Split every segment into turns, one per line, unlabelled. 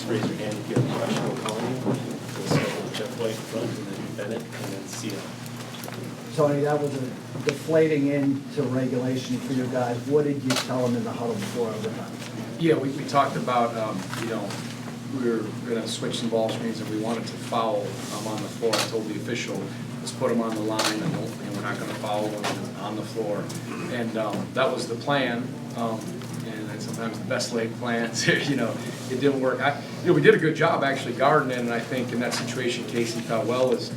raise your hand if you have a question. We'll call you. We'll start with Jeff White in front, and then Bennett, and then Seal.
Tony, that was a deflating into regulation for you guys. What did you tell them in the huddle before overtime?
Yeah, we talked about, we were going to switch some ball screens and we wanted to foul on the floor. I told the official, let's put them on the line and we're not going to foul them on the floor. And that was the plan. And sometimes the best laid plans, it didn't work. We did a good job actually guarding it, and I think in that situation, Casey thought, well, there's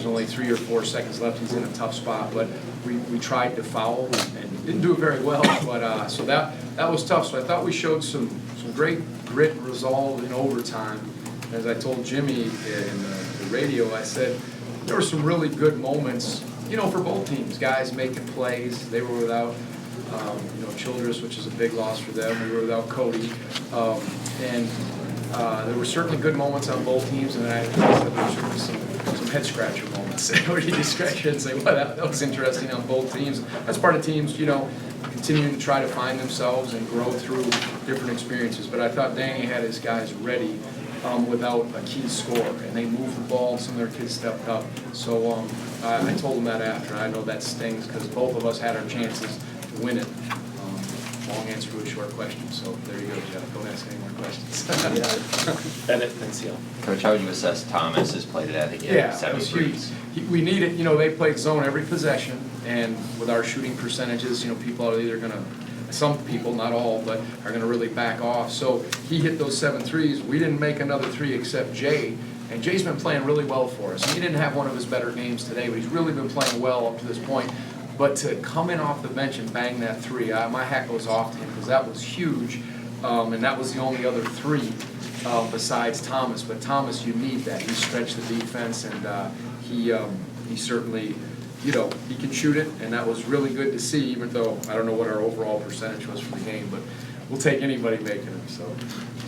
only 3 or 4 seconds left. He's in a tough spot, but we tried to foul and didn't do it very well. But so that was tough. So I thought we showed some great grit, resolve in overtime. As I told Jimmy in the radio, I said there were some really good moments, for both teams. Guys making plays. They were without. Childress, which is a big loss for them. We were without Cody. And there were certainly good moments on both teams, and I said there were certainly some head-scratcher moments where you just scratch your head and say, well, that was interesting on both teams. That's part of teams, continuing to try to find themselves and grow through different experiences. But I thought Danny had his guys ready without a key score, and they moved the ball, and some of their kids stepped up. So I told them that after. I know that stings because both of us had our chances to win it. Long answer to a short question, so there you go, Jeff. Don't ask any more questions.
Bennett and Seal.
Coach, how would you assess Thomas's play today? I think he had 7 threes.
We need it. They played zone every possession, and with our shooting percentages, people are either going to, some people, not all, but are going to really back off. So he hit those 7 threes. We didn't make another 3 except Jay, and Jay's been playing really well for us. He didn't have one of his better games today, but he's really been playing well up to this point. But to come in off the bench and bang that 3, my hat goes off to him because that was huge, and that was the only other 3 besides Thomas. But Thomas, you need that. He stretched the defense, and he certainly, he can shoot it, and that was really good to see. Even though I don't know what our overall percentage was for the game, but we'll take anybody making them. So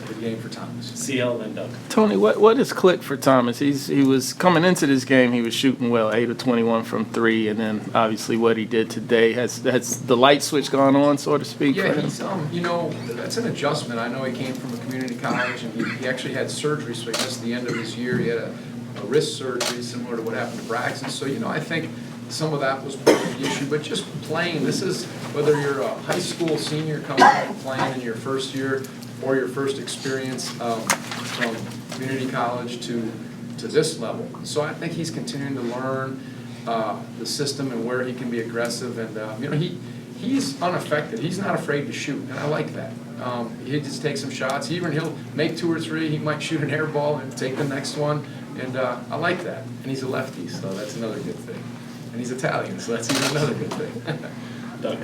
good game for Thomas.
Seal and Doug.
Tony, what has clicked for Thomas? He was coming into this game, he was shooting well, 8 of 21 from 3, and then obviously what he did today. Has the light switch gone on, so to speak?
Yeah,
for him?
he's that's an adjustment. I know he came from a community college, and he actually had surgery, so he missed the end of his year. He had a wrist surgery similar to what happened to Braxton. So I think some of that was part of the issue, but just playing. This is whether you're a high school senior coming up and playing in your first year or your first experience from community college to this level. So I think he's continuing to learn the system and where he can be aggressive. And he's unaffected. He's not afraid to shoot, and I like that. He just takes some shots. He'll make 2 or 3. He might shoot an air ball and take the next one. And I like that. And he's a lefty, so that's another good thing. And he's Italian, so that's even another good thing.
Doug.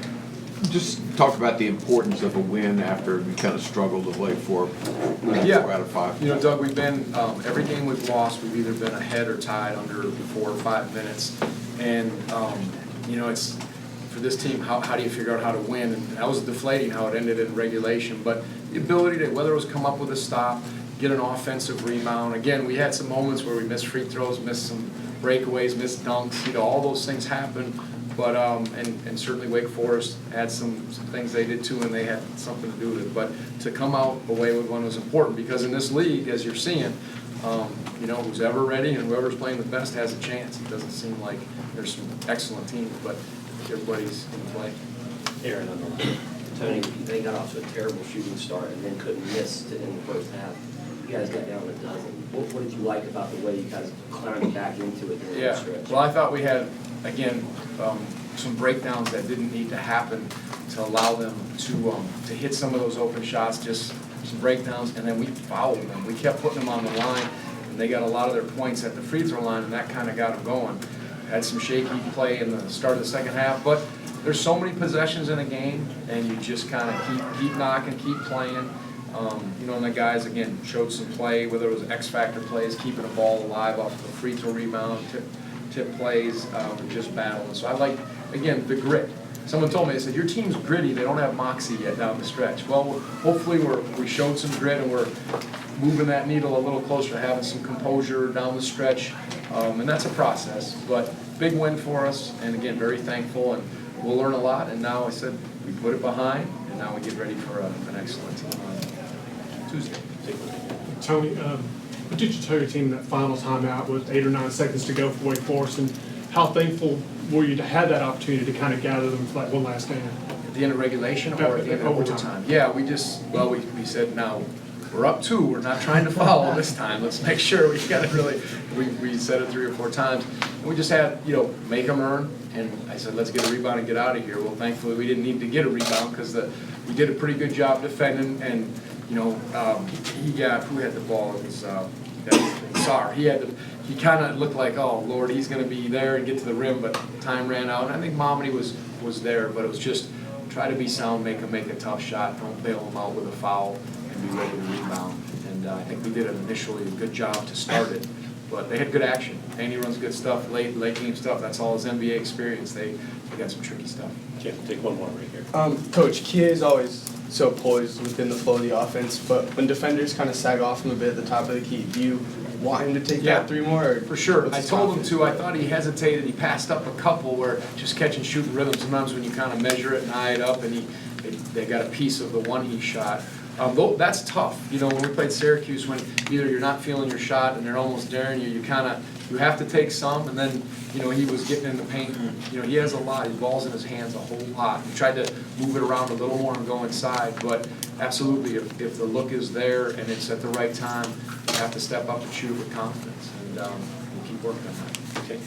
Just talk about the importance of a win after we kind of struggled of late 4 out of 5.
Doug, we've been, every game we've lost, we've either been ahead or tied under 4 or 5 minutes. And, it's for this team, how do you figure out how to win? And that was deflating how it ended in regulation. But the ability to, whether it was come up with a stop, get an offensive rebound. Again, we had some moments where we missed free throws, missed some breakaways, missed dunks. All those things happen. But and certainly Wake Forest had some things they did too, and they had something to do with it. But to come out away with one was important because in this league, as you're seeing, who's ever ready and whoever's playing the best has a chance. It doesn't seem like there's some excellent teams, but everybody's in play.
Aaron on the line.
Tony, they got off to a terrible shooting start and then couldn't miss to end the first half. You guys got down a dozen. What did you like about the way you guys climbed back into it during that stretch?
Well, I thought we had, again, some breakdowns that didn't need to happen to allow them to hit some of those open shots, just some breakdowns, and then we fouled them. We kept putting them on the line, and they got a lot of their points at the free throw line, and that kind of got them going. Had some shaky play in the start of the second half, but there's so many possessions in a game, and you just kind of keep knocking, keep playing. And the guys, again, showed some play, whether it was X-factor plays, keeping the ball alive off the free throw rebound, tip plays, just battling. So I like, again, the grit. Someone told me, they said, your team's gritty, they don't have moxie yet down the stretch. Well, hopefully we showed some grit and we're moving that needle a little closer to having some composure down the stretch. And that's a process, but big win for us, and again, very thankful, and we'll learn a lot. And now I said we put it behind, and now we get ready for an excellent team on Tuesday.
Take one right here.
Tony, what did you tell your team in that final timeout with 8 or 9 seconds to go for Wake Forest, and how thankful were you to have that opportunity to kind of gather them for that one last stand?
At the end of regulation or at the end of overtime? Yeah, we said, now, we're up 2, we're not trying to foul this time, let's make sure we got it really, we said it 3 or 4 times. And we just had, make them earn, and I said, let's get a rebound and get out of here. Well, thankfully, we didn't need to get a rebound because we did a pretty good job defending, and, who had the ball? It was Sar. He kind of looked like, oh, Lord, he's going to be there and get to the rim, but time ran out. And I think Momedy was there, but it was just try to be sound, make a tough shot, don't bail him out with a foul, and be ready to rebound. And I think we did initially a good job to start it, but they had good action. Andy runs good stuff, late game stuff. That's all his NBA experience. They got some tricky stuff.
Jim, take one more right here.
Coach, Kia is always so poised within the flow of the offense, but when defenders kind of sag off him a bit at the top of the key, do you want him to take that 3 more? Or
for sure.
what's
I
his
told him
confidence?
to. I thought he hesitated. He passed up a couple where just catch and shoot rhythm. Sometimes when you kind of measure it and eye it up, and they got a piece of the one he shot. That's tough. When we played Syracuse, when either you're not feeling your shot and they're almost daring you, you have to take some, and then he was getting in the paint. And, he has a lot. He balls in his hands a whole lot. He tried to move it around a little more and go inside, but absolutely, if the look is there and it's at the right time, you have to step up and shoot it with confidence, and we'll keep working on that.
Okay.